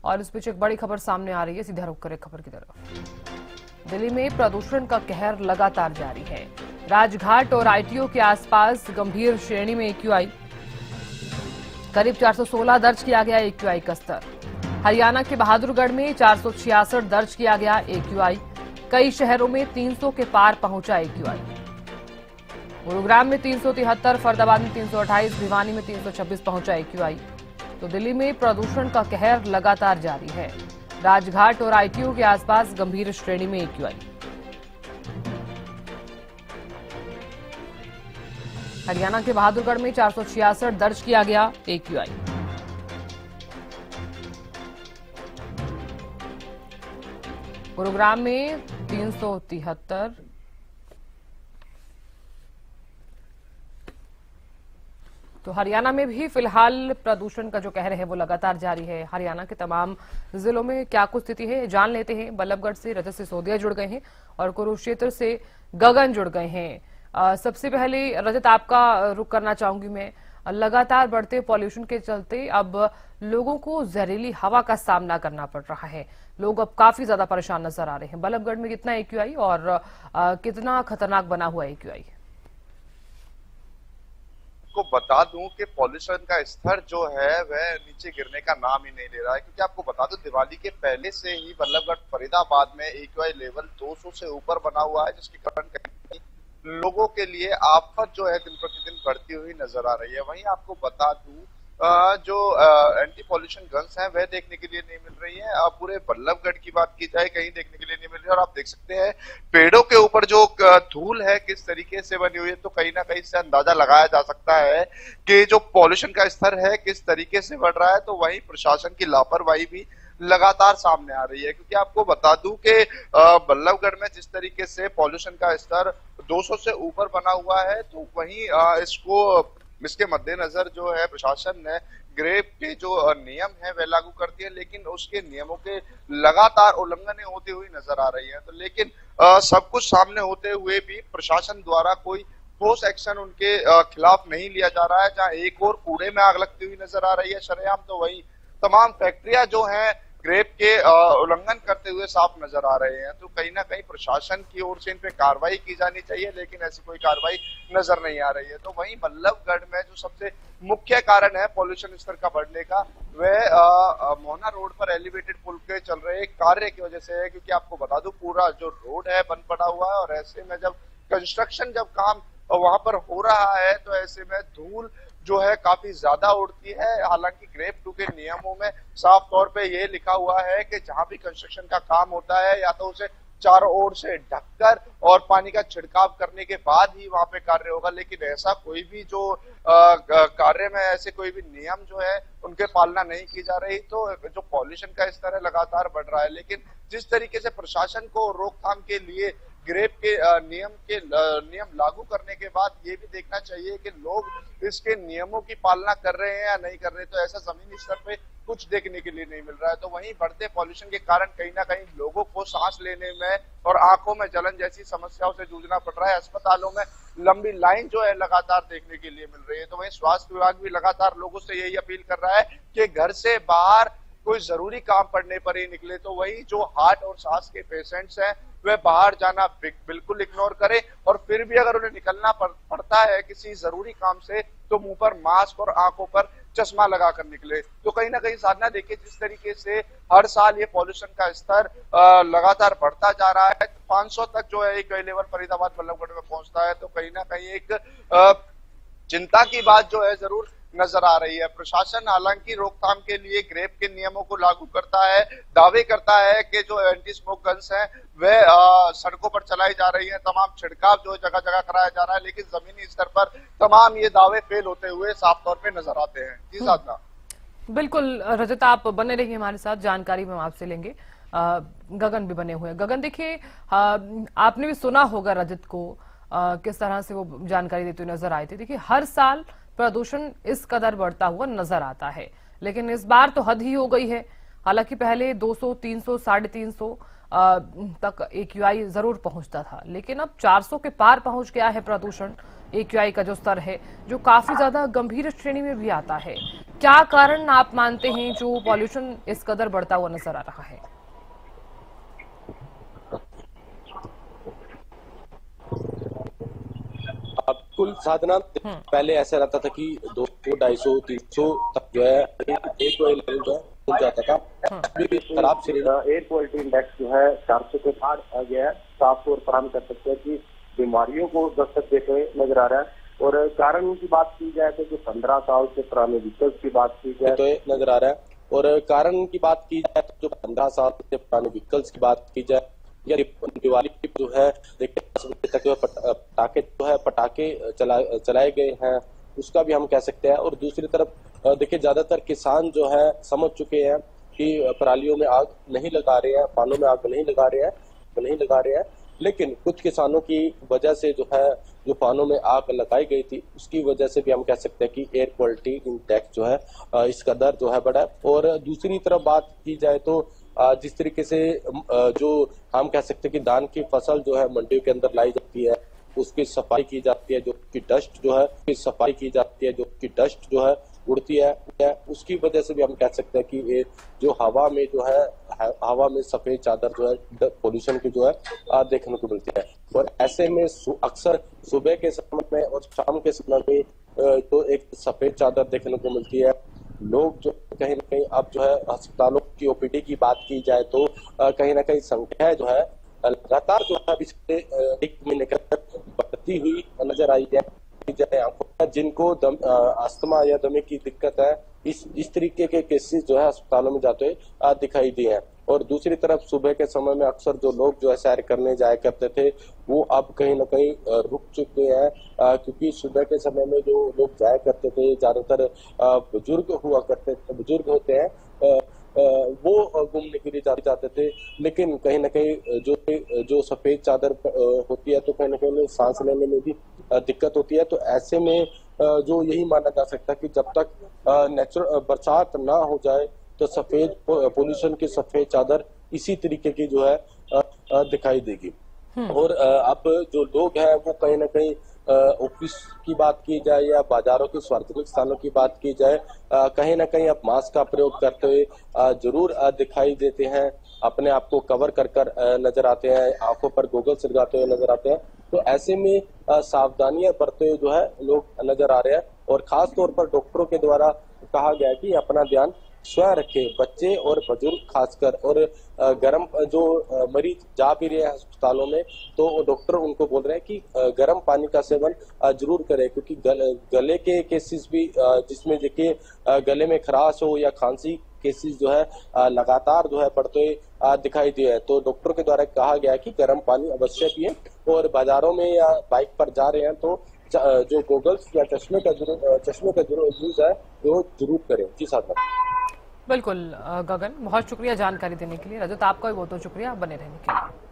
और इस बीच एक बड़ी खबर सामने आ रही है, सीधा रुख करें खबर की तरफ। दिल्ली में प्रदूषण का कहर लगातार जारी है। राजघाट और आईटीओ के आसपास गंभीर श्रेणी में एक्यूआई, करीब 416 दर्ज किया गया एक्यूआई का स्तर। हरियाणा के बहादुरगढ़ में 466 दर्ज किया गया एक्यूआई। कई शहरों में 300 के पार पहुंचा एक्यूआई। गुरुग्राम में 373, फरीदाबाद में 328, भिवानी में 326 पहुंचा एक्यूआई। तो दिल्ली में प्रदूषण का कहर लगातार जारी है। राजघाट और आईटीओ के आसपास गंभीर श्रेणी में एक्यूआई। हरियाणा के बहादुरगढ़ में 466 दर्ज किया गया एक्यूआई। गुरुग्राम में 373, तो हरियाणा में भी फिलहाल प्रदूषण का जो कहर है वो लगातार जारी है। हरियाणा के तमाम जिलों में क्या कुछ स्थिति है जान लेते हैं। बल्लभगढ़ से रजत सिसोदिया जुड़ गए हैं और कुरुक्षेत्र से गगन जुड़ गए हैं। सबसे पहले रजत आपका रुख करना चाहूंगी मैं। लगातार बढ़ते पॉल्यूशन के चलते अब लोगों को जहरीली हवा का सामना करना पड़ रहा है। लोग अब काफी ज्यादा परेशान नजर आ रहे हैं। बल्लभगढ़ में कितना एक्यूआई और कितना खतरनाक बना हुआ एक्यूआई? को बता दूं कि पॉल्यूशन का स्तर जो है वह नीचे गिरने का नाम ही नहीं ले रहा है, क्योंकि आपको बता दूं दिवाली के पहले से ही बल्लभगढ़ फरीदाबाद में एक्यूआई लेवल 200 से ऊपर बना हुआ है, जिसके कारण कहीं लोगों के लिए आफत जो है दिन प्रतिदिन बढ़ती हुई नजर आ रही है। वहीं आपको बता दूं जो एंटी पॉल्यूशन गन्स हैं वह देखने के लिए नहीं मिल रही है। अब पूरे बल्लभगढ़ की बात की जाए कहीं देखने के लिए नहीं मिल रही है। और आप देख सकते हैं पेड़ों के ऊपर जो धूल है किस तरीके से बनी हुई है, तो कहीं ना कहीं से अंदाजा लगाया जा सकता है कि जो पॉल्यूशन का स्तर है किस तरीके से बढ़ रहा है। तो वहीं प्रशासन की लापरवाही भी लगातार सामने आ रही है, क्योंकि आपको बता दूं कि बल्लभगढ़ में जिस तरीके से पॉल्यूशन का स्तर 200 से ऊपर बना हुआ है, तो वहीं इसके मद्देनजर जो है प्रशासन ने ग्रेप के जो नियम है वह लागू कर दिए, लेकिन उसके नियमों के लगातार उल्लंघन होती हुई नजर आ रही है। तो लेकिन सब कुछ सामने होते हुए भी प्रशासन द्वारा कोई ठोस एक्शन उनके खिलाफ नहीं लिया जा रहा है। जहां एक और कूड़े में आग लगती हुई नजर आ रही है शरेआम, तो वही तमाम फैक्ट्रियां जो हैं ग्रेप के उल्लंघन करते हुए साफ नजर आ रहे हैं। तो कहीं ना कहीं प्रशासन की ओर से इन पे कार्रवाई की जानी चाहिए, लेकिन ऐसी कोई कार्रवाई नजर नहीं आ रही है। तो वहीं बल्लभगढ़ में जो सबसे मुख्य कारण है पॉल्यूशन स्तर का बढ़ने का, वह मोहना रोड पर एलिवेटेड पुल के चल रहे कार्य की वजह से है, क्योंकि आपको बता दूं पूरा जो रोड है बंद पड़ा हुआ है, और ऐसे में जब कंस्ट्रक्शन जब काम वहां पर हो रहा है तो ऐसे में धूल जो है काफी ज्यादा उड़ती है। हालांकि ग्रेप 2 के नियमों में साफ तौर पे ये लिखा हुआ है कि जहां भी कंस्ट्रक्शन का काम होता है या तो उसे चारों ओर से ढककर और पानी का छिड़काव करने के बाद ही वहां पे कार्य होगा, लेकिन ऐसा कोई भी जो कार्य में ऐसे कोई भी नियम जो है उनके पालना नहीं की जा रही। तो जो पॉल्यूशन का स्तर है लगातार बढ़ रहा है, लेकिन जिस तरीके से प्रशासन को रोकथाम के लिए ग्रेप के नियम लागू करने के बाद ये भी देखना चाहिए कि लोग इसके नियमों की पालना कर रहे हैं या नहीं कर रहे। तो ऐसा जमीनी स्तर पे कुछ देखने के लिए नहीं मिल रहा है। तो वहीं बढ़ते पॉल्यूशन के कारण कहीं ना कहीं लोगों को सांस लेने में और आंखों में जलन जैसी समस्याओं से जूझना पड़ रहा है। अस्पतालों में लंबी लाइन जो है लगातार देखने के लिए मिल रही है। तो वहीं स्वास्थ्य विभाग भी लगातार लोगों से यही अपील कर रहा है कि घर से बाहर कोई जरूरी काम पड़ने पर ही निकले। तो वही जो हार्ट और सांस के पेशेंट्स हैं वे बाहर जाना बिल्कुल इग्नोर करें, और फिर भी अगर उन्हें निकलना पड़ता है किसी जरूरी काम से तो मुंह पर मास्क और आंखों पर चश्मा लगाकर निकले। तो कहीं ना कहीं साधना देखिए जिस तरीके से हर साल ये पॉल्यूशन का स्तर लगातार बढ़ता जा रहा है, 500 तक जो है एक लेवल फरीदाबाद बल्लभगढ़ में पहुंचता है। तो कहीं ना कहीं एक चिंता की बात जो है जरूर नजर आ रही है। प्रशासन हालांकि रोकथाम के लिए ग्रेप के नियमों को लागू करता है, दावे करता है कि जो एंटी स्मोक गन्स हैं वह सड़कों पर चलाई जा रही है, तमाम छिड़काव जो जगह जगह कराया जा रहा है, लेकिन जमीनी स्तर पर तमाम ये दावे फेल होते हुए साफ तौर पे नजर आते हैं। जी साधना। बिल्कुल रजत, आप बने रहिए हमारे साथ, जानकारी हम आपसे लेंगे। गगन भी बने हुए हैं। गगन देखिए, आपने भी सुना होगा रजत को किस तरह से वो जानकारी देते हुए नजर आए थे। देखिए हर साल प्रदूषण इस कदर बढ़ता हुआ नजर आता है, लेकिन इस बार तो हद ही हो गई है। हालांकि पहले 200, 300, 350 तक AQI जरूर पहुंचता था, लेकिन अब 400 के पार पहुंच गया है प्रदूषण। AQI का जो स्तर है जो काफी ज्यादा गंभीर श्रेणी में भी आता है। क्या कारण आप मानते हैं जो पॉल्यूशन इस कदर बढ़ता हुआ नजर आ रहा है? अब कुल साधना पहले ऐसा रहता था कि 200, 250, 300 तक जो है एक लेवल जो है खुल जाता था। अभी खराब श्रेणी एयर क्वालिटी इंडेक्स जो है 400 के पार आ गया है। साफ तौर पर हम कर सकते हैं कि बीमारियों को दस्तक देते हुए नजर आ रहा है। और कारण की बात की जाए तो जो 15 साल से पुराने व्हीकल्स की बात की जाए तो नजर आ रहा है। और कारण की बात की जाए तो जो 15 साल से पुराने व्हीकल्स की बात की जाए या दिवाली जो है देखिए 10 बजे तक जो है पटाखे चलाए गए हैं, उसका भी हम कह सकते हैं। और दूसरी तरफ देखिए ज्यादातर किसान जो है समझ चुके हैं कि परालियों में आग नहीं लगा रहे हैं, पानों में आग नहीं लगा रहे हैं, लेकिन कुछ किसानों की वजह से जो है जो पानों में आग लगाई गई थी उसकी वजह से भी हम कह सकते हैं कि एयर क्वालिटी इंडेक्स जो है इस कदर जो है बढ़ा है। और दूसरी तरफ बात की जाए तो जिस तरीके से जो हम कह सकते हैं कि धान की फसल जो है मंडियों के अंदर लाई जाती है, उसकी सफाई की जाती है, जो की डस्ट जो है सफाई की जाती है, जो की डस्ट जो है उड़ती है, उसकी वजह से भी हम कह सकते हैं कि ये जो हवा में जो है हवा में सफेद चादर जो है पोल्यूशन की जो है देखने को मिलती है। और ऐसे में अक्सर सुबह के समय में और शाम के समय में तो एक सफेद चादर देखने को मिलती है। लोग जो कहीं ना कहीं अब जो है अस्पतालों की OPD की बात की जाए तो कहीं ना कहीं संख्या जो है लगातार जो है पिछले एक महीने बढ़ती हुई नजर आई है। जिनको अस्थमा या दमे की दिक्कत है, इस तरीके के केसेस जो है अस्पतालों में जाते हुए दिखाई दिए हैं। और दूसरी तरफ सुबह के समय में अक्सर जो लोग जो है सैर करने जाया करते थे वो अब कहीं ना कहीं रुक चुके हैं, क्योंकि सुबह के समय में जो लोग जाया करते थे ज्यादातर बुजुर्ग बुजुर्ग होते हैं, वो घूमने के लिए जाते थे। लेकिन कहीं ना कहीं जो सफेद चादर होती है तो कहीं ना कहीं सांस लेने में भी दिक्कत होती है। तो ऐसे में जो यही माना जा सकता है कि जब तक नेचुरल बरसात ना हो जाए तो सफेद पोल्यूशन की सफेद चादर इसी तरीके की जो है दिखाई देगी। और अब जो लोग हैं वो कहीं ना कहीं ऑफिस की बात की जाए या बाजारों के सार्वजनिक स्थानों की बात की जाए, कहीं ना कहीं अब मास्क का प्रयोग करते हुए जरूर दिखाई देते हैं, अपने आप को कवर कर नजर आते हैं, आंखों पर गोगल्स लगाते हुए नजर आते हैं। तो ऐसे में सावधानियां बरतते हुए जो है लोग नजर आ रहे हैं। और खास तौर पर डॉक्टरों के द्वारा कहा गया है कि अपना ध्यान स्वयं रखे, बच्चे और बुजुर्ग खासकर। और गर्म जो मरीज जा भी रहे हैं अस्पतालों में तो डॉक्टर उनको बोल रहे हैं कि गर्म पानी का सेवन जरूर करें, क्योंकि गले के केसेस भी जिसमें देखिए गले में खराश हो या खांसी केसेस जो है लगातार जो है बढ़ते हुए दिखाई दिए हैं। तो डॉक्टर के द्वारा कहा गया है कि गर्म पानी अवश्य पिए। और बाजारों में या बाइक पर जा रहे हैं तो जो गोगल्स या चश्मे का यूज है वो जरूर करें। जी साहब। बिल्कुल गगन, बहुत शुक्रिया जानकारी देने के लिए। रजत, आपका भी बहुत बहुत शुक्रिया बने रहने के लिए।